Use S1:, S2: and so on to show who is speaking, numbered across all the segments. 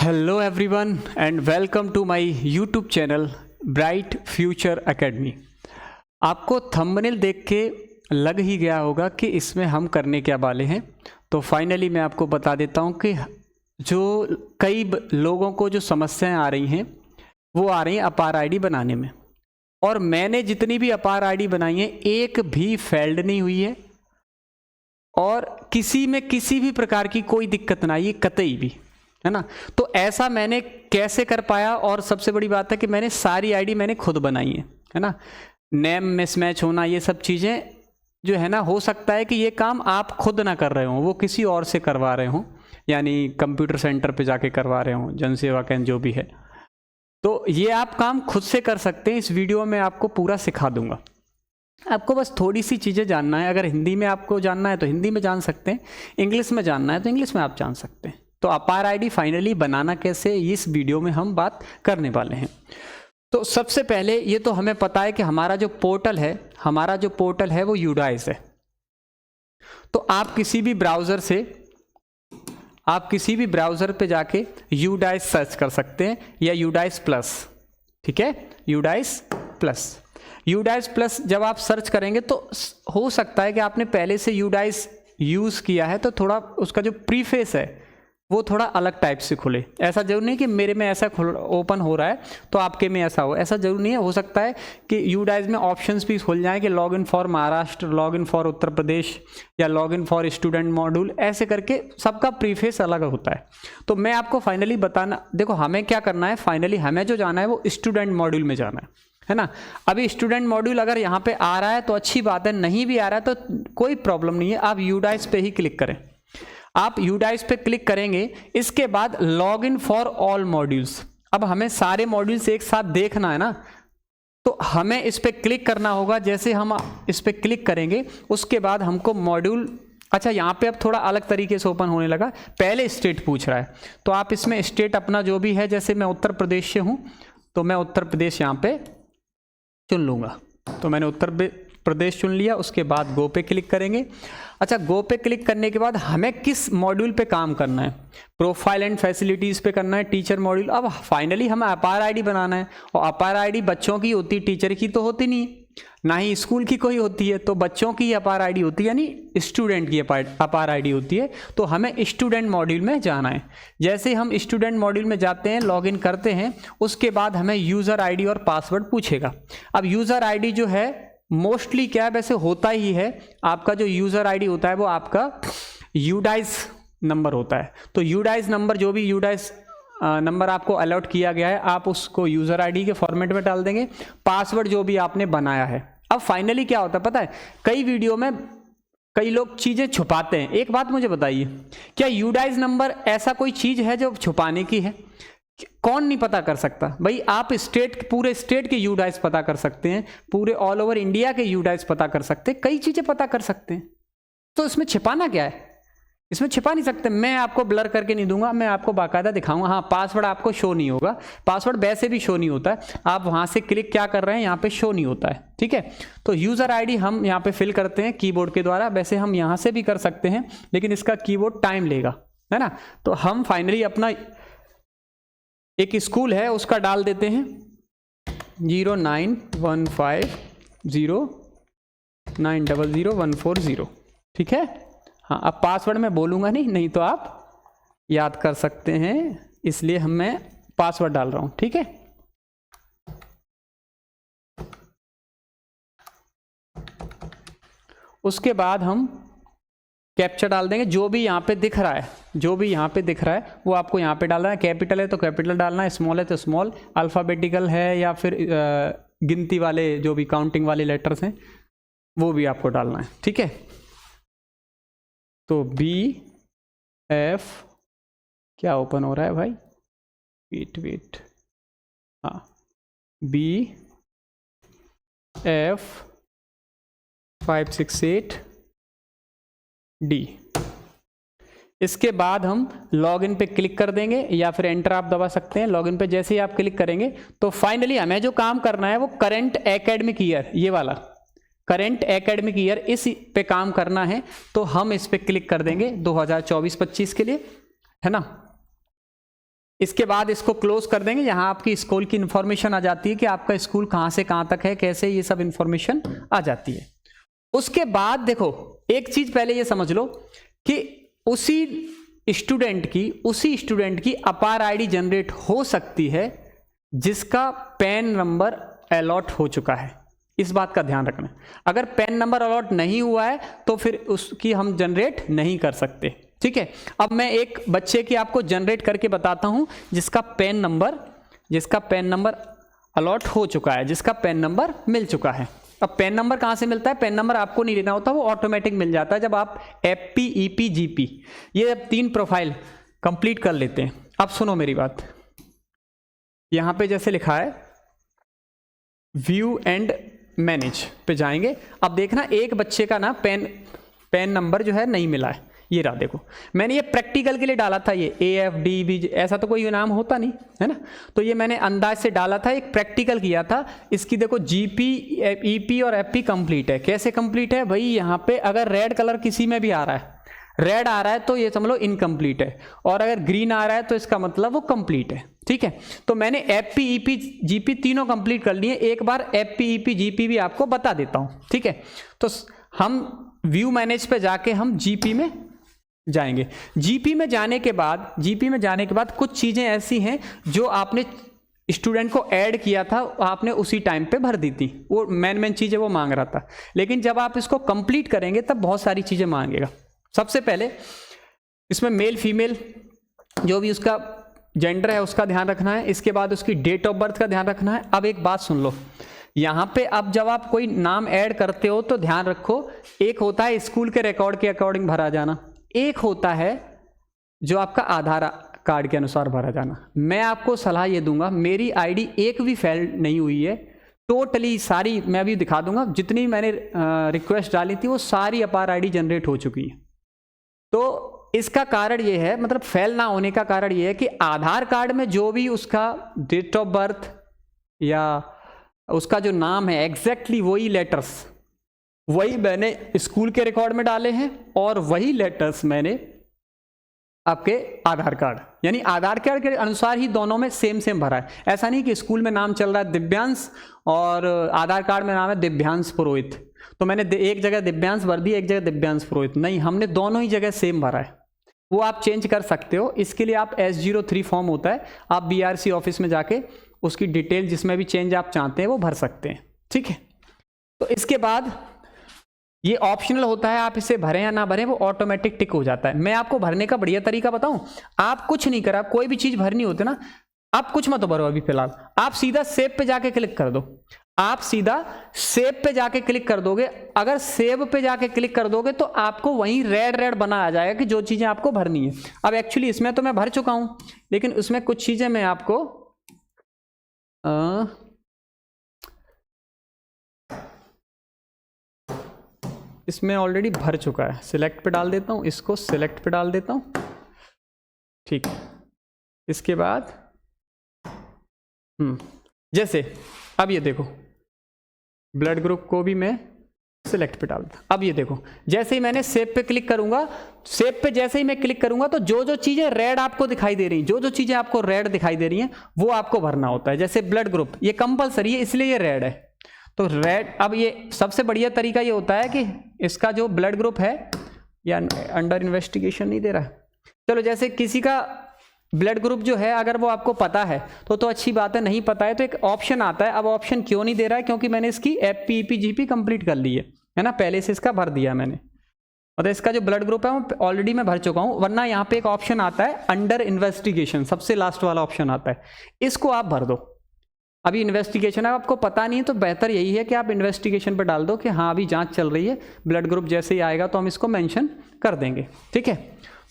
S1: Hello everyone and welcome to my YouTube channel bright future academy. आपको thumbnail देख के लग ही गया होगा कि इसमें हम करने क्या वाले हैं। तो फाइनली मैं आपको बता देता हूं कि जो कई लोगों को जो समस्याएं आ रही हैं वो आ रही हैं अपार आईडी बनाने में, और मैंने जितनी भी अपार आईडी बनाई है एक भी फेल्ड नहीं हुई है और किसी में किसी भी प्रकार की कोई दिक्कत ना आई है, कतई भी, है ना। तो ऐसा मैंने कैसे कर पाया, और सबसे बड़ी बात है कि मैंने सारी आईडी मैंने खुद बनाई है ना। नेम मिसमैच होना, ये सब चीज़ें जो है ना, हो सकता है कि ये काम आप खुद ना कर रहे हो, वो किसी और से करवा रहे हो, यानी कंप्यूटर सेंटर पे जाके करवा रहे हो, जनसेवा केंद्र जो भी है। तो ये आप काम खुद से कर सकते हैं। इस वीडियो में आपको पूरा सिखा दूंगा। आपको बस थोड़ी सी चीज़ें जानना है। अगर हिंदी में आपको जानना है तो हिंदी में जान सकते हैं, इंग्लिश में जानना है तो इंग्लिश में आप जान सकते हैं। तो अपार आईडी फाइनली बनाना कैसे, इस वीडियो में हम बात करने वाले हैं। तो सबसे पहले ये तो हमें पता है कि हमारा जो पोर्टल है वो यूडाइस है। तो आप किसी भी ब्राउज़र पे जाके यूडाइस सर्च कर सकते हैं, या यूडाइस प्लस, ठीक है, यूडाइस प्लस जब आप सर्च करेंगे तो हो सकता है कि आपने पहले से यूडाइस यूज़ किया है, तो थोड़ा उसका जो प्रीफेस है वो थोड़ा अलग टाइप से खुले। ऐसा जरूर नहीं कि मेरे में ऐसा ओपन हो रहा है तो आपके में ऐसा हो, ऐसा जरूर नहीं है। हो सकता है कि यूडाइस में ऑप्शंस भी खुल जाएं कि login for Maharashtra, login for Uttar Pradesh, या लॉगिन फॉर स्टूडेंट मॉड्यूल, ऐसे करके सबका प्रीफेस अलग होता है। तो मैं आपको फाइनली बताना, देखो हमें क्या करना है, फाइनली हमें जो जाना है वो स्टूडेंट मॉड्यूल में जाना है ना। अभी स्टूडेंट मॉड्यूल अगर यहाँ पे आ रहा है तो अच्छी बात है, नहीं भी आ रहा है तो कोई प्रॉब्लम नहीं है, आप यूडाइस पे ही क्लिक करें। आप यूडाइस पे क्लिक करेंगे, इसके बाद लॉगिन फॉर ऑल मॉड्यूल्स। अब हमें सारे मॉड्यूल्स एक साथ देखना है ना, तो हमें इस पे क्लिक करना होगा। जैसे हम इस पे क्लिक करेंगे उसके बाद हमको मॉड्यूल, अच्छा यहाँ पे अब थोड़ा अलग तरीके से ओपन होने लगा। पहले स्टेट पूछ रहा है, तो आप इसमें स्टेट अपना जो भी है, जैसे मैं उत्तर प्रदेश से हूँ तो मैं उत्तर प्रदेश यहाँ पे चुन लूँगा। तो मैंने उत्तर प्रदेश चुन लिया। उसके बाद गो पे क्लिक करेंगे। अच्छा, गो पे क्लिक करने के बाद हमें किस मॉड्यूल पे काम करना है, प्रोफाइल एंड फैसिलिटीज़ पे करना है, टीचर मॉड्यूल। अब फाइनली हमें अपार आईडी बनाना है, और अपार आईडी बच्चों की होती है, टीचर की तो होती नहीं, ना ही स्कूल की कोई होती है। तो बच्चों की अपार आईडी होती है, यानी स्टूडेंट की अपार आईडी होती है। तो हमें स्टूडेंट मॉड्यूल में जाना है। जैसे हम स्टूडेंट मॉड्यूल में जाते हैं, लॉगिन करते हैं, उसके बाद हमें यूज़र आईडी और पासवर्ड पूछेगा। अब यूज़र आईडी जो है मोस्टली क्या है, वैसे होता ही है, आपका जो यूज़र आईडी होता है वो आपका यूडाइस नंबर होता है। तो यूडाइस नंबर, जो भी यूडाइस नंबर आपको अलॉट किया गया है, आप उसको यूज़र आईडी के फॉर्मेट में डाल देंगे। पासवर्ड जो भी आपने बनाया है। अब फाइनली क्या होता है पता है, कई वीडियो में कई लोग चीज़ें छुपाते हैं। एक बात मुझे बताइए, क्या यूडाइस नंबर ऐसा कोई चीज़ है जो छुपाने की है? कौन नहीं पता कर सकता भाई। आप पूरे स्टेट के यूडाइस पता कर सकते हैं, पूरे ऑल ओवर इंडिया के यूडाइस पता कर सकते हैं, कई चीज़ें पता कर सकते हैं। तो इसमें छिपाना क्या है? इसमें छिपा नहीं सकते। मैं आपको ब्लर करके नहीं दूंगा, मैं आपको बाकायदा दिखाऊंगा। हाँ, पासवर्ड आपको शो नहीं होगा, पासवर्ड वैसे भी शो नहीं होता है। आप वहाँ से क्लिक क्या कर रहे हैं, यहाँ पे शो नहीं होता है, ठीक है। तो यूज़र आईडी हम यहाँ पे फिल करते हैं कीबोर्ड के द्वारा। वैसे हम यहाँ से भी कर सकते हैं, लेकिन इसका कीबोर्ड टाइम लेगा, है ना। तो हम फाइनली अपना एक स्कूल है उसका डाल देते हैं, 09150900140, ठीक है। हाँ, अब पासवर्ड मैं बोलूँगा नहीं तो आप याद कर सकते हैं, इसलिए मैं पासवर्ड डाल रहा हूँ, ठीक है। उसके बाद हम कैप्चा डाल देंगे। जो भी यहाँ पे दिख रहा है वो आपको यहाँ पे डालना है। कैपिटल है तो कैपिटल डालना है, स्मॉल है तो स्मॉल, अल्फ़ाबेटिकल है या फिर गिनती वाले जो भी काउंटिंग वाले लेटर्स हैं वो भी आपको डालना है, ठीक है। तो BF क्या ओपन हो रहा है भाई, वेट, हाँ, BF 568D। इसके बाद हम लॉगिन पे क्लिक कर देंगे, या फिर एंटर आप दबा सकते हैं। लॉगिन पे जैसे ही आप क्लिक करेंगे तो फाइनली हमें जो काम करना है वो करंट एकेडमिक ईयर, ये वाला करंट एकेडमिक ईयर, इस पे काम करना है। तो हम इस पे क्लिक कर देंगे 2024-25 के लिए, है ना। इसके बाद इसको क्लोज कर देंगे। यहाँ आपकी स्कूल की इंफॉर्मेशन आ जाती है कि आपका स्कूल कहाँ से कहाँ तक है, कैसे, ये सब इंफॉर्मेशन आ जाती है। उसके बाद देखो एक चीज पहले ये समझ लो कि उसी स्टूडेंट की अपार आईडी जनरेट हो सकती है जिसका पैन नंबर अलॉट हो चुका है। इस बात का ध्यान रखना। अगर पैन नंबर अलॉट नहीं हुआ है तो फिर उसकी हम जनरेट नहीं कर सकते, ठीक है। अब मैं एक बच्चे की आपको जनरेट करके बताता हूं जिसका पैन नंबर अलॉट हो चुका है, जिसका पैन नंबर मिल चुका है। अब पैन नंबर कहाँ से मिलता है? पैन नंबर आपको नहीं लेना होता, वो ऑटोमेटिक मिल जाता है जब आप FP EP GP ये 3 प्रोफाइल कंप्लीट कर लेते हैं। अब सुनो मेरी बात, यहाँ पे जैसे लिखा है व्यू एंड मैनेज पे जाएंगे। अब देखना एक बच्चे का ना पैन नंबर जो है नहीं मिला है। ये रहा, देखो मैंने ये प्रैक्टिकल के लिए डाला था, ये AFDB ऐसा तो कोई नाम होता नहीं है ना, तो ये मैंने अंदाज से डाला था, एक प्रैक्टिकल किया था। इसकी देखो GP EP और FP कंप्लीट है। कैसे कंप्लीट है भाई? यहाँ पे अगर रेड कलर किसी में भी आ रहा है, रेड आ रहा है तो ये समझ लो इनकम्प्लीट है, और अगर ग्रीन आ रहा है तो इसका मतलब वो कंप्लीट है, ठीक है। तो मैंने FP EP GP तीनों कंप्लीट कर लिए। एक बार FP EP GP भी आपको बता देता हूँ, ठीक है। तो हम व्यू मैनेज पे जाके हम GP में जाएंगे। GP में जाने के बाद कुछ चीजें ऐसी हैं जो आपने स्टूडेंट को ऐड किया था, आपने उसी टाइम पे भर दी थी, वो मेन चीजें वो मांग रहा था। लेकिन जब आप इसको कंप्लीट करेंगे तब बहुत सारी चीजें मांगेगा। सबसे पहले इसमें मेल फीमेल जो भी उसका जेंडर है उसका ध्यान रखना है। इसके बाद उसकी डेट ऑफ बर्थ का ध्यान रखना है। अब एक बात सुन लो, यहाँ पे अब जब आप कोई नाम ऐड करते हो तो ध्यान रखो, एक होता है स्कूल के रिकॉर्ड के अकॉर्डिंग भरा जाना, एक होता है जो आपका आधार कार्ड के अनुसार भरा जाना। मैं आपको सलाह ये दूंगा, मेरी आईडी एक भी फेल नहीं हुई है, टोटली सारी, मैं अभी दिखा दूंगा, जितनी मैंने रिक्वेस्ट डाली थी वो सारी अपार आईडी जनरेट हो चुकी है। तो इसका कारण ये है, मतलब फेल ना होने का कारण ये है कि आधार कार्ड में जो भी उसका डेट ऑफ बर्थ या उसका जो नाम है एग्जैक्टली वही लेटर्स, वही मैंने स्कूल के रिकॉर्ड में डाले हैं, और वही लेटर्स मैंने आपके आधार कार्ड, यानी आधार कार्ड के अनुसार ही दोनों में सेम भरा है। ऐसा नहीं कि स्कूल में नाम चल रहा है दिव्यांश और आधार कार्ड में नाम है दिव्यांश पुरोहित, तो मैंने एक जगह दिव्यांश भर दिया, एक जगह दिव्यांश पुरोहित, नहीं, हमने दोनों ही जगह सेम भरा है। वो आप चेंज कर सकते हो। इसके लिए आप S03 फॉर्म होता है, आप BRC ऑफिस में जाके उसकी डिटेल जिसमें भी चेंज आप चाहते हैं वो भर सकते हैं, ठीक है। तो इसके बाद ये ऑप्शनल होता है, आप इसे भरें या ना भरें वो ऑटोमेटिक टिक हो जाता है। मैं आपको भरने का बढ़िया तरीका बताऊं, आप कुछ नहीं करा, कोई भी चीज भरनी होती ना, आप कुछ मत भरो अभी फिलहाल, आप सीधा सेव पे जाके क्लिक कर दो। आप सीधा सेव पे जाके क्लिक कर दोगे। अगर सेव पे जाके क्लिक कर दोगे तो आपको वहीं रेड बना आ जाएगा कि जो चीजें आपको भरनी है। अब एक्चुअली इसमें तो मैं भर चुका हूं, लेकिन उसमें कुछ चीजें मैं आपको इसमें ऑलरेडी भर चुका है। सिलेक्ट पे डाल देता हूं, इसको सिलेक्ट पे डाल देता हूं, ठीक है। इसके बाद जैसे अब ये देखो ब्लड ग्रुप को भी मैं सिलेक्ट पे डाल दूं। अब ये देखो जैसे ही मैंने सेव पे क्लिक करूंगा, सेव पे जैसे ही मैं क्लिक करूंगा तो जो जो चीजें रेड आपको दिखाई दे रही, जो चीजें आपको रेड दिखाई दे रही हैं वो आपको भरना होता है। जैसे ब्लड ग्रुप ये कंपलसरी है इसलिए ये रेड है, तो रेड। अब ये सबसे बढ़िया तरीका ये होता है कि इसका जो ब्लड ग्रुप है या अंडर इन्वेस्टिगेशन नहीं दे रहा है, चलो जैसे किसी का ब्लड ग्रुप जो है अगर वो आपको पता है तो अच्छी बात है, नहीं पता है तो एक ऑप्शन आता है। अब ऑप्शन क्यों नहीं दे रहा है? क्योंकि मैंने इसकी FP EP GP कंप्लीट कर ली है ना, पहले से इसका भर दिया मैंने, मतलब इसका जो ब्लड ग्रुप है वो ऑलरेडी मैं भर चुका हूं। वरना यहाँ पे एक ऑप्शन आता है अंडर इन्वेस्टिगेशन, सबसे लास्ट वाला ऑप्शन आता है, इसको आप भर दो। अभी इन्वेस्टिगेशन है, आपको पता नहीं है तो बेहतर यही है कि आप इन्वेस्टिगेशन पर डाल दो कि हाँ अभी जांच चल रही है, ब्लड ग्रुप जैसे ही आएगा तो हम इसको मेंशन कर देंगे, ठीक है।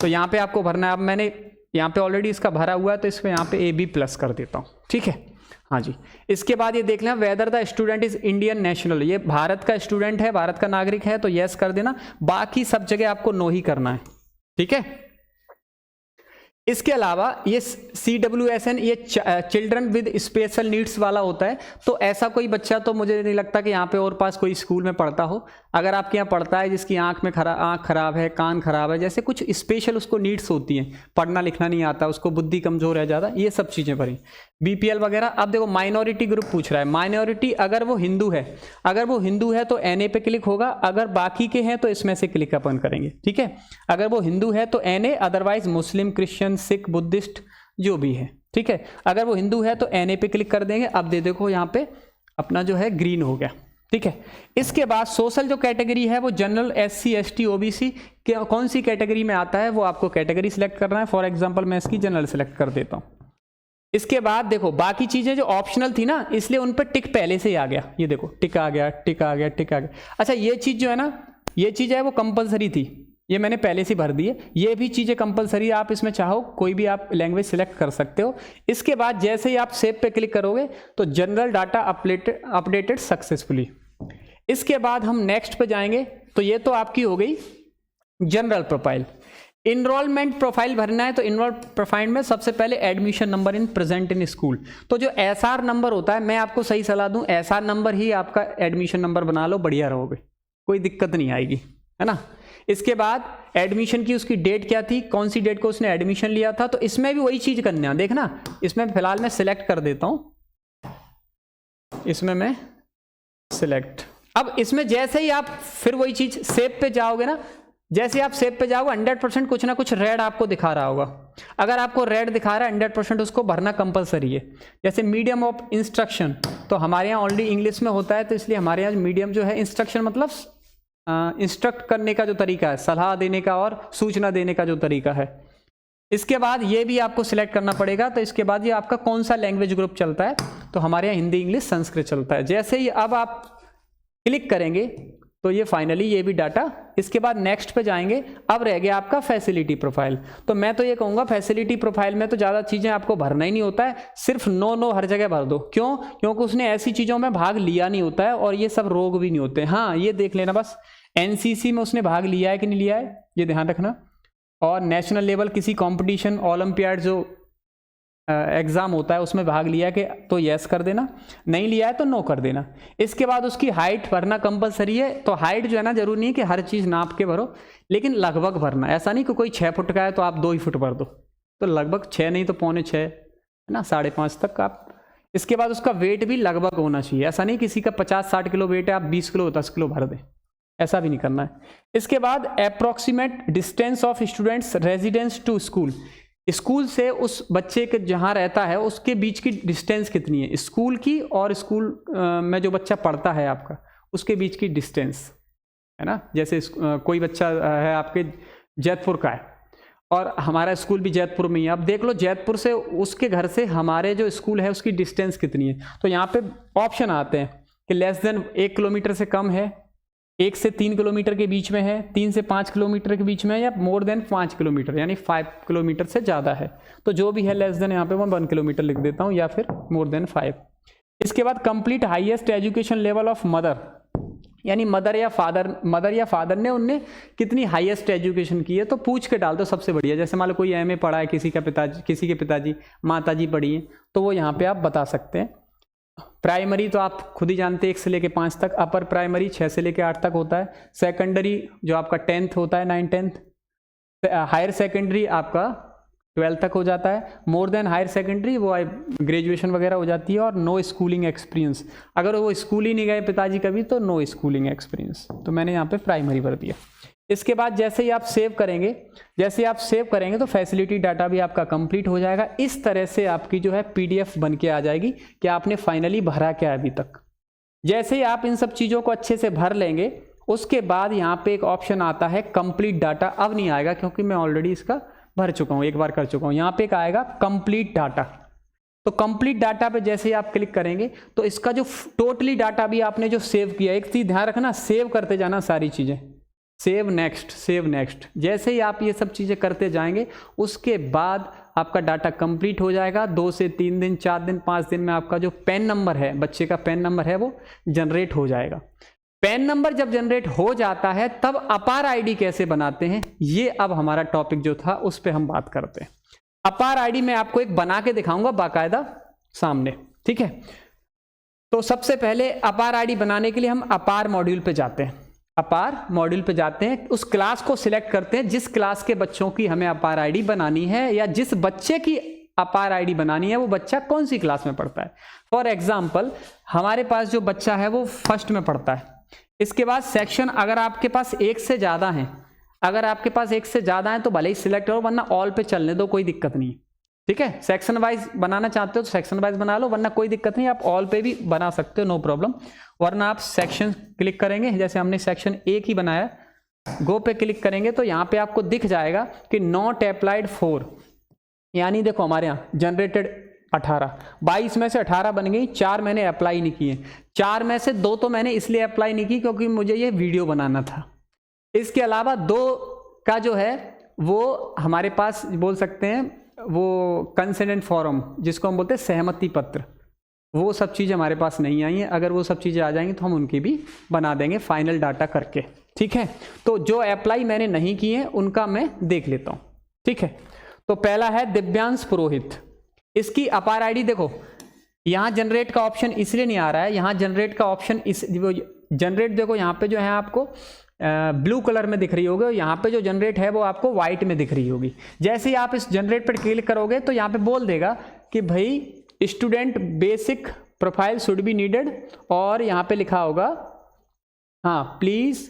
S1: तो यहाँ पे आपको भरना है। अब मैंने यहाँ पे ऑलरेडी इसका भरा हुआ है तो इसको यहाँ पे AB+ कर देता हूँ, ठीक है। हाँ जी, इसके बाद ये देख लें whether the student is Indian national, ये भारत का स्टूडेंट है, भारत का नागरिक है तो यस कर देना, बाकी सब जगह आपको नो ही करना है, ठीक है। इसके अलावा ये CWSN ये चिल्ड्रन विद स्पेशल नीड्स वाला होता है, तो ऐसा कोई बच्चा तो मुझे नहीं लगता कि यहाँ पे और पास कोई स्कूल में पढ़ता हो, अगर आपके यहाँ पढ़ता है जिसकी आंख खराब है, कान खराब है, जैसे कुछ स्पेशल उसको नीड्स होती हैं, पढ़ना लिखना नहीं आता, उसको बुद्धि कमजोर है ज़्यादा, ये सब चीज़ें भरी, बीपीएल वगैरह। अब देखो माइनॉरिटी ग्रुप पूछ रहा है, माइनॉरिटी अगर वो हिंदू है, तो एनए पे क्लिक होगा, अगर बाकी के हैं तो इसमें से क्लिक अपन करेंगे, ठीक है। अगर वो हिंदू है तो एनए, अदरवाइज मुस्लिम, क्रिश्चियन, सिख, बुद्धिस्ट जो भी है, ठीक है। अगर वो हिंदू है तो एनए पे क्लिक कर देंगे। अब दे देखो यहाँ पे अपना जो है ग्रीन हो गया, ठीक है। इसके बाद सोशल जो कैटेगरी है वो जनरल, एससी, एसटी, ओबीसी, कौन सी कैटेगरी में आता है वो आपको कैटेगरी सिलेक्ट करना है। फॉर एग्जांपल मैं इसकी जनरल सिलेक्ट कर देता हूं। इसके बाद देखो बाकी चीजें जो ऑप्शनल थी ना, इसलिए उन पर टिक पहले से ही आ गया, ये देखो टिक आ गया, टिक आ गया, टिक आ गया। अच्छा ये चीज जो है ना, ये चीज है वो कंपलसरी थी, ये मैंने पहले से भर दी है। ये भी चीजें कंपलसरी, आप इसमें चाहो कोई भी आप लैंग्वेज सिलेक्ट कर सकते हो। इसके बाद जैसे ही आप सेव पे क्लिक करोगे तो जनरल डाटा अपडेटेड सक्सेसफुली। इसके बाद हम नेक्स्ट पे जाएंगे, तो ये तो आपकी हो गई जनरल प्रोफाइल। इनरोलमेंट प्रोफाइल भरना है तो इनरोल प्रोफाइल में सबसे पहले admission number in present in school. तो जो एसआर नंबर होता है, मैं आपको सही सलाह दूं, एसआर नंबर ही आपका एडमिशन नंबर बना लो, बढ़िया रहोगे, कोई दिक्कत नहीं आएगी, है ना। इसके बाद एडमिशन की उसकी डेट क्या थी, कौन सी डेट को उसने एडमिशन लिया था, तो इसमें भी वही चीज करनी है। देखना इसमें फिलहाल मैं सिलेक्ट कर देता हूं, इसमें मैं सिलेक्ट। अब इसमें जैसे ही आप फिर वही चीज सेव पे जाओगे ना, जैसे आप सेव पे जाओगे 100% कुछ ना कुछ रेड आपको दिखा रहा होगा। अगर आपको रेड दिखा रहा है 100% उसको भरना कंपलसरी है। जैसे मीडियम ऑफ इंस्ट्रक्शन, तो हमारे यहाँ ऑलरेडी इंग्लिश में होता है, तो इसलिए हमारे यहाँ मीडियम जो है इंस्ट्रक्शन मतलब इंस्ट्रक्ट करने का जो तरीका है, सलाह देने का और सूचना देने का जो तरीका है। इसके बाद ये भी आपको सिलेक्ट करना पड़ेगा। तो इसके बाद ये आपका कौन सा लैंग्वेज ग्रुप चलता है, तो हमारे यहाँ हिंदी, इंग्लिश, संस्कृत चलता है। जैसे ही अब आप क्लिक करेंगे तो ये फाइनली ये भी डाटा। इसके बाद नेक्स्ट पे जाएंगे। अब रह गया आपका फैसिलिटी प्रोफाइल। तो मैं तो ये कहूँगा फैसिलिटी प्रोफाइल में तो ज़्यादा चीज़ें आपको भरना ही नहीं होता है, सिर्फ नो हर जगह भर दो। क्यों? क्योंकि उसने ऐसी चीज़ों में भाग लिया नहीं होता है और ये सब रोग भी नहीं होते। हाँ ये देख लेना बस, एनसीसी में उसने भाग लिया है कि नहीं लिया है, ये ध्यान रखना। और नेशनल लेवल किसी कॉम्पिटिशन, ओलंपियाड जो एग्जाम होता है उसमें भाग लिया कि तो यस कर देना, नहीं लिया है तो नो कर देना। इसके बाद उसकी हाइट भरना कंपलसरी है। तो हाइट जो है ना, जरूरी नहीं है कि हर चीज़ नाप के भरो, लेकिन लगभग भरना। ऐसा नहीं कि कोई 6 फुट का है तो आप 2 ही फुट भर दो, तो लगभग 6 नहीं तो 6.25 है ना, 5.5 तक आप। इसके बाद उसका वेट भी लगभग होना चाहिए। ऐसा नहीं किसी का 50-60 किलो वेट है आप 20 किलो 10 किलो भर दें, ऐसा भी नहीं करना है। इसके बाद approximate distance of students residence to school, school से उस बच्चे के जहाँ रहता है उसके बीच की डिस्टेंस कितनी है, स्कूल की और स्कूल में जो बच्चा पढ़ता है आपका उसके बीच की डिस्टेंस, है ना। जैसे कोई बच्चा है आपके जैतपुर का है और हमारा स्कूल भी जैतपुर में ही है। अब देख लो जैतपुर से उसके घर से हमारे जो स्कूल है उसकी डिस्टेंस कितनी है। तो यहाँ पे ऑप्शन आते हैं कि लेस देन 1 किलोमीटर से कम है, 1 से 3 किलोमीटर के बीच में है, 3 से 5 किलोमीटर के बीच में है, या मोर देन 5 किलोमीटर यानी 5 किलोमीटर से ज़्यादा है। तो जो भी है लेस देन यहाँ पे मैं 1 किलोमीटर लिख देता हूँ, या फिर मोर देन 5। इसके बाद complete highest education level of mother, यानी मदर या फादर ने उनने कितनी हाईएस्ट एजुकेशन की है, तो पूछ के डाल दो सबसे बढ़िया। जैसे मान लो कोई एमए पढ़ा है, किसी के पिताजी माताजी पढ़ी है, तो वो यहाँ पे आप बता सकते हैं। प्राइमरी तो आप खुद ही जानते हैं 1 से लेके 5 तक, अपर प्राइमरी 6 से लेके 8 तक होता है, सेकेंडरी जो आपका 10th होता है 9-10, हायर सेकेंडरी आपका 12 तक हो जाता है, मोर देन हायर सेकेंडरी वो ग्रेजुएशन वगैरह हो जाती है, और नो स्कूलिंग एक्सपीरियंस, अगर वो स्कूल ही नहीं गए पिताजी कभी तो नो स्कूलिंग एक्सपीरियंस, तो मैंने यहाँ पे प्राइमरी भर दिया। इसके बाद जैसे ही आप सेव करेंगे तो फैसिलिटी डाटा भी आपका कंप्लीट हो जाएगा। इस तरह से आपकी जो है पीडीएफ बन के आ जाएगी कि आपने फाइनली भरा क्या अभी तक। जैसे ही आप इन सब चीज़ों को अच्छे से भर लेंगे, उसके बाद यहाँ पे एक ऑप्शन आता है कंप्लीट डाटा। अब नहीं आएगा क्योंकि मैं ऑलरेडी इसका भर चुका हूँ, एक बार कर चुका हूँ। यहाँ पे एक आएगा कंप्लीट डाटा। तो कंप्लीट डाटा पे जैसे ही आप क्लिक करेंगे तो इसका जो टोटली डाटा भी आपने जो सेव किया, एक चीज ध्यान रखना, सेव करते जाना सारी चीज़ें, सेव नेक्स्ट। जैसे ही आप ये सब चीज़ें करते जाएंगे उसके बाद आपका डाटा कंप्लीट हो जाएगा। 2 से 3 दिन, 4 दिन, 5 दिन में आपका जो पैन नंबर है, बच्चे का पैन नंबर है, वो जनरेट हो जाएगा। पैन नंबर जब जनरेट हो जाता है तब अपार आईडी कैसे बनाते हैं, ये अब हमारा टॉपिक जो था उस पर हम बात करते हैं। अपार आईडी मैं आपको एक बना के दिखाऊंगा बाकायदा सामने, ठीक है। तो सबसे पहले अपार आईडी बनाने के लिए हम अपार मॉड्यूल पे जाते हैं। अपार मॉड्यूल पे जाते हैं, उस क्लास को सिलेक्ट करते हैं जिस क्लास के बच्चों की हमें अपार आईडी बनानी है, या जिस बच्चे की अपार आईडी बनानी है वो बच्चा कौन सी क्लास में पढ़ता है। फॉर एग्जाम्पल हमारे पास जो बच्चा है वो फर्स्ट में पढ़ता है। इसके बाद सेक्शन अगर आपके पास एक से ज़्यादा हैं, अगर आपके पास एक से ज़्यादा है तो भले ही सिलेक्ट करो, वरना ऑल पे चलने दो, कोई दिक्कत नहीं। ठीक है, सेक्शन वाइज बनाना चाहते हो तो सेक्शन वाइज बना लो, वरना कोई दिक्कत नहीं, आप ऑल पे भी बना सकते हो, नो प्रॉब्लम। वरना आप सेक्शन क्लिक करेंगे, जैसे हमने सेक्शन एक ही बनाया, गो पे क्लिक करेंगे तो यहाँ पे आपको दिख जाएगा कि नॉट अप्लाइड 4, यानी देखो हमारे यहाँ जनरेटेड 18, 22 में से 18 बन गई, 4 मैंने अप्लाई नहीं किए, 4 में से 2 तो मैंने इसलिए अप्लाई नहीं की क्योंकि मुझे ये वीडियो बनाना था। इसके अलावा 2 का जो है वो हमारे पास बोल सकते हैं वो कंसेंट फॉर्म, जिसको हम बोलते हैं सहमति पत्र, वो सब चीज़ें हमारे पास नहीं आई हैं। अगर वो सब चीज़ें आ जाएंगी तो हम उनकी भी बना देंगे फाइनल डाटा करके। ठीक है, तो जो अप्लाई मैंने नहीं किए हैं उनका मैं देख लेता हूँ। ठीक है, तो पहला है दिव्यांश पुरोहित, इसकी अपार आईडी देखो, यहाँ जनरेट का ऑप्शन इसलिए नहीं आ रहा है, यहाँ जनरेट का ऑप्शन इस जनरेट देखो यहाँ पे जो है आपको ब्लू कलर में दिख रही होगी, यहाँ पे जो जनरेट है वो आपको व्हाइट में दिख रही होगी। जैसे ही आप इस जनरेट पर क्लिक करोगे तो यहाँ पे बोल देगा कि भाई student basic profile should be needed, और यहाँ पे लिखा होगा हाँ प्लीज,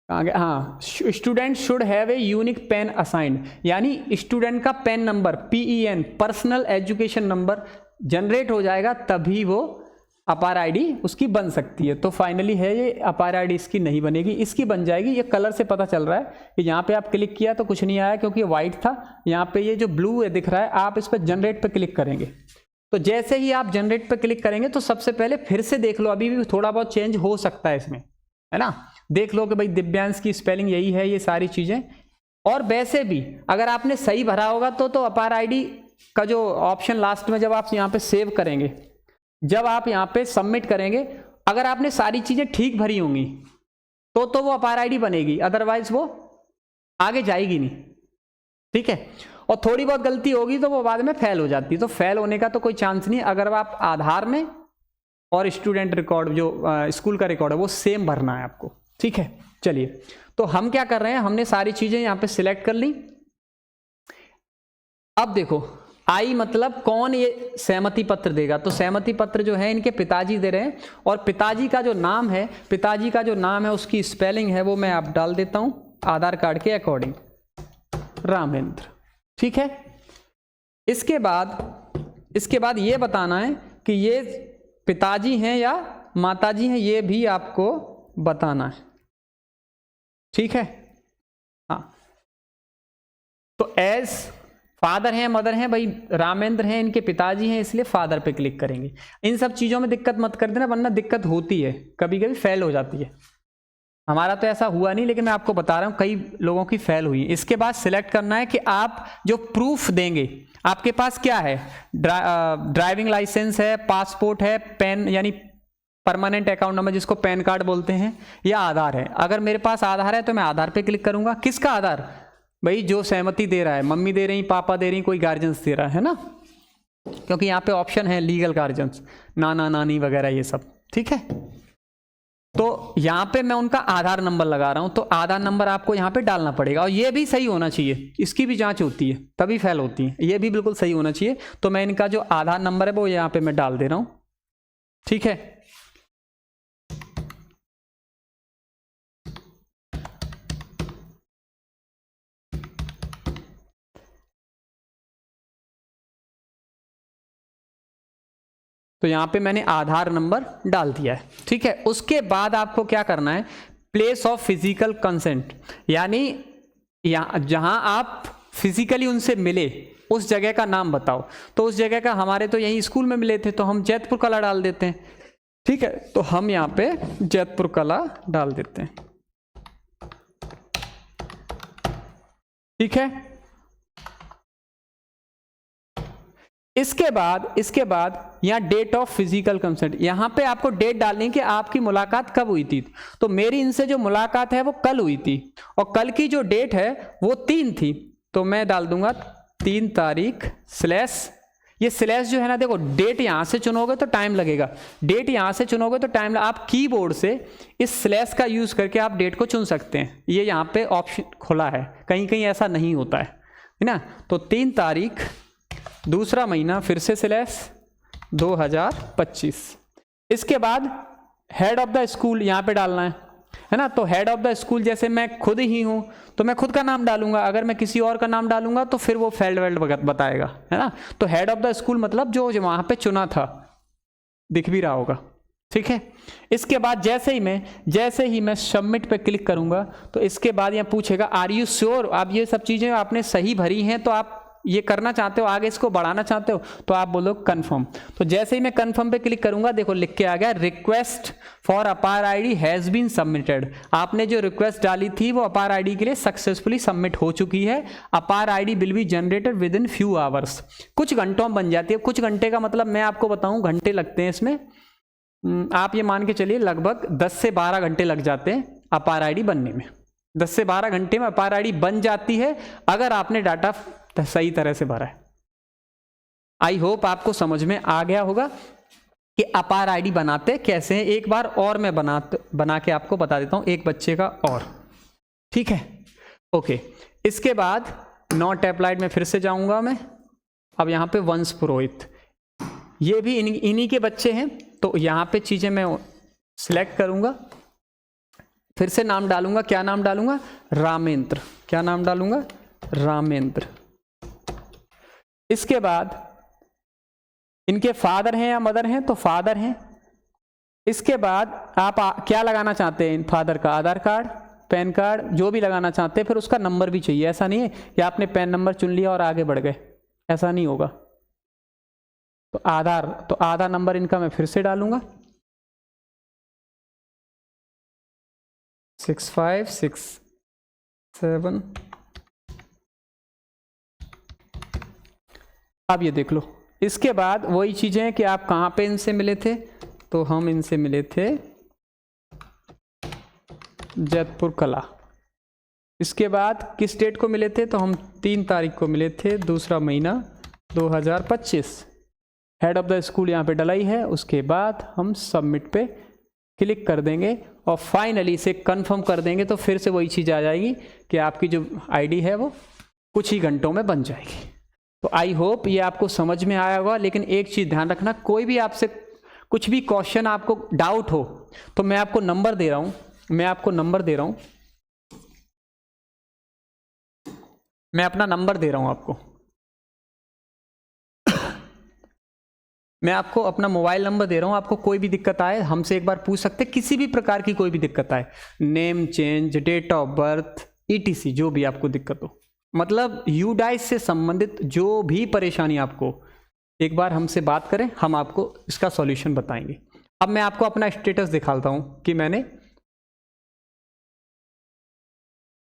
S1: हाँ student should have a unique PEN assigned, यानी स्टूडेंट का PEN number PEN personal education number generate हो जाएगा तभी वो अपार आईडी उसकी बन सकती है। तो फाइनली है ये अपार आईडी इसकी नहीं बनेगी, इसकी बन जाएगी। ये कलर से पता चल रहा है कि यहाँ पे आप क्लिक किया तो कुछ नहीं आया क्योंकि व्हाइट था, यहाँ पे ये जो ब्लू है दिख रहा है, आप इस पर जनरेट पे क्लिक करेंगे तो जैसे ही आप जनरेट पे क्लिक करेंगे तो सबसे पहले फिर से देख लो, अभी भी थोड़ा बहुत चेंज हो सकता है इसमें, है ना, देख लो कि भाई दिव्यांश की स्पेलिंग यही है, ये सारी चीजें। और वैसे भी अगर आपने सही भरा होगा तो अपार आईडी का जो ऑप्शन लास्ट में जब आप यहाँ पे सेव करेंगे, जब आप यहाँ पे सबमिट करेंगे, अगर आपने सारी चीजें ठीक भरी होंगी तो वो अपार आईडी बनेगी, अदरवाइज वो आगे जाएगी नहीं। ठीक है, और थोड़ी बहुत गलती होगी तो वो बाद में फेल हो जाती है, तो फेल होने का तो कोई चांस नहीं अगर आप आधार में और स्टूडेंट रिकॉर्ड जो स्कूल का रिकॉर्ड है वो सेम भरना है आपको। ठीक है, चलिए तो हम क्या कर रहे हैं, हमने सारी चीजें यहाँ पे सिलेक्ट कर ली। अब देखो आई मतलब कौन ये सहमति पत्र देगा, तो सहमति पत्र जो है इनके पिताजी दे रहे हैं, और पिताजी का जो नाम है, पिताजी का जो नाम है उसकी स्पेलिंग है वो मैं आप डाल देता हूं आधार कार्ड के अकॉर्डिंग, रामेंद्र। ठीक है, इसके बाद ये बताना है कि ये पिताजी हैं या माताजी हैं, ये भी आपको बताना है। ठीक है, हाँ, तो एज फादर हैं मदर हैं, भाई रामेंद्र हैं इनके पिताजी हैं इसलिए फादर पे क्लिक करेंगे। इन सब चीज़ों में दिक्कत मत कर देना वरना दिक्कत होती है, कभी कभी फेल हो जाती है। हमारा तो ऐसा हुआ नहीं लेकिन मैं आपको बता रहा हूँ कई लोगों की फेल हुई। इसके बाद सिलेक्ट करना है कि आप जो प्रूफ देंगे, आपके पास क्या है, ड्राइविंग लाइसेंस है, पासपोर्ट है, पेन यानी परमानेंट अकाउंट नंबर जिसको पैन कार्ड बोलते हैं, या आधार है। अगर मेरे पास आधार है तो मैं आधार पे क्लिक करूंगा। किसका आधार, भाई जो सहमति दे रहा है, मम्मी दे रही, पापा दे रही, कोई गार्जियंस दे रहा है ना, क्योंकि यहाँ पे ऑप्शन है लीगल गार्जियंस, नाना नानी वगैरह ये सब। ठीक है, तो यहाँ पे मैं उनका आधार नंबर लगा रहा हूँ, तो आधार नंबर आपको यहाँ पे डालना पड़ेगा, और ये भी सही होना चाहिए, इसकी भी जांच होती है तभी फेल होती है, ये भी बिल्कुल सही होना चाहिए। तो मैं इनका जो आधार नंबर है वो यहाँ पे मैं डाल दे रहा हूँ। ठीक है, तो यहाँ पे मैंने आधार नंबर डाल दिया है। ठीक है, उसके बाद आपको क्या करना है, प्लेस ऑफ फिजिकल कंसेंट, यानी यहाँ जहाँ आप फिजिकली उनसे मिले उस जगह का नाम बताओ। तो उस जगह का हमारे तो यहीं स्कूल में मिले थे तो हम जैतपुर कला डाल देते हैं। ठीक है, तो हम यहाँ पे जैतपुर कला डाल देते हैं। ठीक है, इसके बाद यहाँ डेट ऑफ फिजिकल कंसेंट, यहाँ पे आपको डेट डालनी है कि आपकी मुलाकात कब हुई थी। तो मेरी इनसे जो मुलाकात है वो कल हुई थी, और कल की जो डेट है वो 3 थी, तो मैं डाल दूंगा 3 तारीख ये स्लैश जो है ना, देखो डेट यहाँ से चुनोगे तो टाइम लगेगा, डेट यहाँ से चुनोगे तो टाइम, आप कीबोर्ड से इस स्लैश का यूज़ करके आप डेट को चुन सकते हैं। ये यहाँ पे ऑप्शन खुला है, कहीं कहीं ऐसा नहीं होता है ना। तो 3 तारीख दूसरा महीना, फिर से स्लैश 2025। इसके बाद हेड ऑफ द स्कूल यहाँ पे डालना है ना। तो हेड ऑफ द स्कूल, जैसे मैं खुद ही हूँ तो मैं खुद का नाम डालूंगा, अगर मैं किसी और का नाम डालूंगा तो फिर वो फेल्ड वेल्ड बताएगा, है ना। तो हेड ऑफ द स्कूल मतलब जो वहाँ पे चुना था, दिख भी रहा होगा, ठीक है। इसके बाद जैसे ही मैं सबमिट पे क्लिक करूंगा तो इसके बाद यहाँ पूछेगा आर यू श्योर, आप ये सब चीज़ें आपने सही भरी हैं, तो आप ये करना चाहते हो, आगे इसको बढ़ाना चाहते हो, तो आप बोलो कंफर्म। तो जैसे ही मैं कंफर्म पे क्लिक करूंगा, देखो लिख के आ गया रिक्वेस्ट फॉर अपार आईडी हैज़ बीन सबमिटेड। आपने जो रिक्वेस्ट डाली थी वो अपार आईडी के लिए सक्सेसफुली सबमिट हो चुकी है। अपार ID will be generated with in few hours, कुछ घंटों में बन जाती है। कुछ घंटे का मतलब मैं आपको बताऊं, घंटे लगते हैं इसमें, आप ये मान के चलिए लगभग 10 से 12 घंटे लग जाते हैं अपार आईडी बनने में। 10 से 12 घंटे में अपार आईडी बन जाती है अगर आपने डाटा सही तरह से भरा है। आई होप आपको समझ में आ गया होगा कि अपार आईडी बनाते कैसे हैं। एक बार और मैं बना के आपको बता देता हूं, एक बच्चे का और, ठीक है, ओके। इसके बाद नॉट अप्लाइड में फिर से जाऊंगा मैं। अब यहां पे वंश पुरोहित, ये भी इन्हीं के बच्चे हैं, तो यहां पे चीजें मैं सिलेक्ट करूंगा, फिर से नाम डालूंगा। क्या नाम डालूंगा? रामेंद्र। क्या नाम डालूंगा? रामेंद्र। इसके बाद इनके फादर हैं या मदर हैं, तो फादर हैं। इसके बाद आप क्या लगाना चाहते हैं? फादर का आधार कार्ड, पैन कार्ड, जो भी लगाना चाहते हैं, फिर उसका नंबर भी चाहिए। ऐसा नहीं है कि आपने पैन नंबर चुन लिया और आगे बढ़ गए, ऐसा नहीं होगा। तो आधार नंबर इनका मैं फिर से डालूंगा 6567। अब ये देख लो। इसके बाद वही चीजें हैं कि आप कहाँ पे इनसे मिले थे, तो हम इनसे मिले थे जैतपुर कला। इसके बाद किस डेट को मिले थे, तो हम 3 तारीख को मिले थे, दूसरा महीना 2025। हेड ऑफ द स्कूल यहाँ पे डलाई है। उसके बाद हम सबमिट पे क्लिक कर देंगे और फाइनली इसे कंफर्म कर देंगे, तो फिर से वही चीज़ आ जाएगी कि आपकी जो आईडी है वो कुछ ही घंटों में बन जाएगी। तो आई होप ये आपको समझ में आया होगा। लेकिन एक चीज़ ध्यान रखना, कोई भी आपसे कुछ भी क्वेश्चन, आपको डाउट हो, तो मैं आपको नंबर दे रहा हूँ, मैं अपना नंबर दे रहा हूँ आपको। मैं आपको अपना मोबाइल नंबर दे रहा हूँ। आपको कोई भी दिक्कत आए हमसे एक बार पूछ सकते, किसी भी प्रकार की कोई भी दिक्कत आए, name change, date of birth, ETC, जो भी आपको दिक्कत हो, मतलब यूडाइस से संबंधित जो भी परेशानी आपको, एक बार हमसे बात करें, हम आपको इसका सॉल्यूशन बताएंगे। अब मैं आपको अपना स्टेटस दिखाता हूँ कि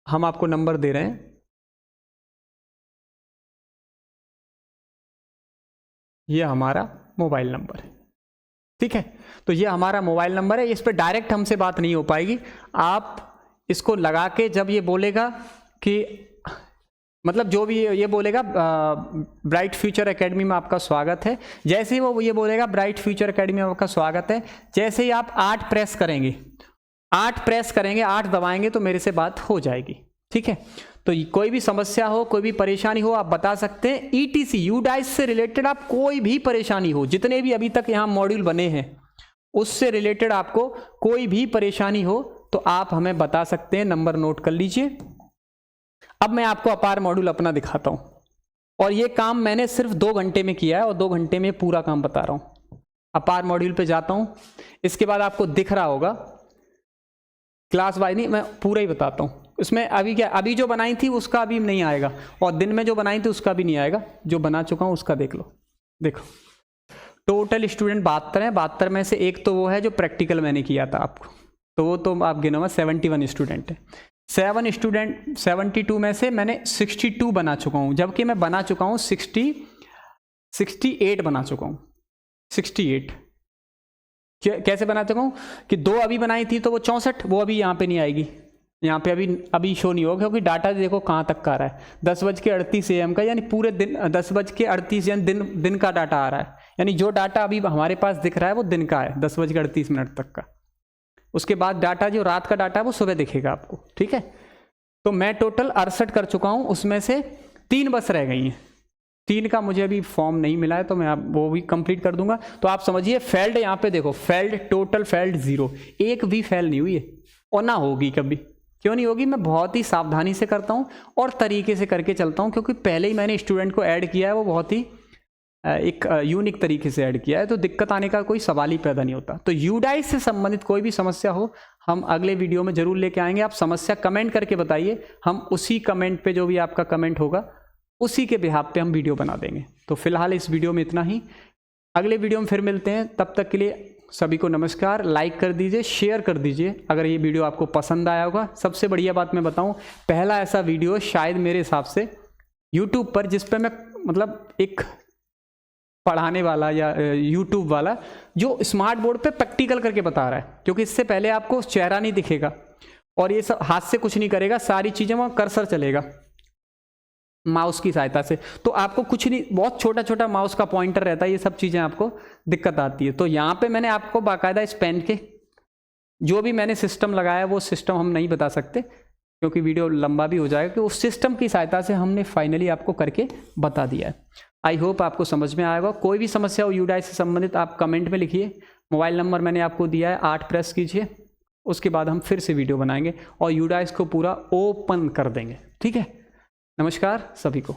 S1: हम आपको नंबर दे रहे हैं, ये हमारा मोबाइल नंबर है, ठीक है। तो ये हमारा मोबाइल नंबर है, इस पर डायरेक्ट हमसे बात नहीं हो पाएगी। आप इसको लगा के जब ये बोलेगा कि, मतलब जो भी ये बोलेगा ब्राइट फ्यूचर एकेडमी में आपका स्वागत है, जैसे ही वो ये बोलेगा ब्राइट फ्यूचर एकेडमी में आपका स्वागत है, जैसे ही आप 8 प्रेस करेंगे, 8 दबाएंगे तो मेरे से बात हो जाएगी, ठीक है। तो कोई भी समस्या हो, कोई भी परेशानी हो, आप बता सकते हैं। ETC यूडाइस से रिलेटेड आप कोई भी परेशानी हो, जितने भी अभी तक यहाँ मॉड्यूल बने हैं उससे रिलेटेड आपको कोई भी परेशानी हो तो आप हमें बता सकते हैं। नंबर नोट कर लीजिए। अब मैं आपको अपार मॉड्यूल अपना दिखाता हूं, और ये काम मैंने सिर्फ 2 घंटे में किया है और 2 घंटे में पूरा काम बता रहा हूं। अपार मॉड्यूल पे जाता हूं, इसके बाद आपको दिख रहा होगा क्लास वाइज, नहीं मैं पूरा ही बताता हूं। इसमें अभी जो बनाई थी उसका अभी नहीं आएगा, और दिन में जो बनाई थी उसका भी नहीं आएगा। जो बना चुका हूं उसका देख लो। देखो टोटल स्टूडेंट 72 हैं। 72 में से एक तो वो है जो प्रैक्टिकल मैंने किया था आपको, तो वो तो आप गिनो, 71 स्टूडेंट है। 72 में से मैंने 62 बना चुका हूँ, जबकि मैं बना चुका हूँ 68 बना चुका हूँ। 68 कैसे बना चुका हूँ कि 2 अभी बनाई थी तो वो 64, वो अभी यहाँ पे नहीं आएगी, यहाँ पे अभी शो नहीं होगा क्योंकि डाटा देखो कहाँ तक का आ रहा है, 10:38 AM का, यानी पूरे दिन 10:38 यानी दिन का डाटा आ रहा है। यानी जो डाटा अभी हमारे पास दिख रहा है वो दिन का है, 10:38 तक का। उसके बाद डाटा जो रात का डाटा है वो सुबह दिखेगा आपको, ठीक है। तो मैं टोटल 68 कर चुका हूँ, उसमें से 3 बस रह गई हैं। 3 का मुझे अभी फॉर्म नहीं मिला है तो मैं वो भी कंप्लीट कर दूंगा। तो आप समझिए फेल्ड, यहाँ पे देखो फेल्ड, टोटल फेल्ड 0, एक भी फेल नहीं हुई है और ना होगी कभी। क्यों नहीं होगी? मैं बहुत ही सावधानी से करता हूँ और तरीके से करके चलता हूँ, क्योंकि पहले ही मैंने स्टूडेंट को ऐड किया है, वो बहुत ही एक यूनिक तरीके से ऐड किया है, तो दिक्कत आने का कोई सवाल ही पैदा नहीं होता। तो यूडाइस से संबंधित कोई भी समस्या हो हम अगले वीडियो में जरूर लेके आएंगे। आप समस्या कमेंट करके बताइए, हम उसी कमेंट पे जो भी आपका कमेंट होगा उसी के बिहाफ पे हम वीडियो बना देंगे। तो फिलहाल इस वीडियो में इतना ही, अगले वीडियो में फिर मिलते हैं। तब तक के लिए सभी को नमस्कार। लाइक कर दीजिए, शेयर कर दीजिए अगर ये वीडियो आपको पसंद आया होगा। सबसे बढ़िया बात मैं बताऊं, पहला ऐसा वीडियो शायद मेरे हिसाब से यूट्यूब पर जिस पे मैं मतलब एक पढ़ाने वाला या यूट्यूब वाला जो स्मार्ट बोर्ड पे प्रैक्टिकल करके बता रहा है, क्योंकि इससे पहले आपको चेहरा नहीं दिखेगा और ये सब हाथ से कुछ नहीं करेगा, सारी चीज़ें वहाँ कर्सर चलेगा माउस की सहायता से। तो आपको कुछ नहीं, बहुत छोटा छोटा माउस का पॉइंटर रहता है, ये सब चीज़ें आपको दिक्कत आती है। तो यहाँ पे मैंने आपको बाकायदा इस पेन के जो भी मैंने सिस्टम लगाया वो सिस्टम हम नहीं बता सकते क्योंकि वीडियो लंबा भी हो जाएगा, कि उस सिस्टम की सहायता से हमने फाइनली आपको करके बता दिया है। आई होप आपको समझ में आएगा। कोई भी समस्या हो यूडाइस से संबंधित आप कमेंट में लिखिए। मोबाइल नंबर मैंने आपको दिया है, 8 प्रेस कीजिए, उसके बाद हम फिर से वीडियो बनाएंगे और यूडाइस को पूरा ओपन कर देंगे। ठीक है, नमस्कार सभी को।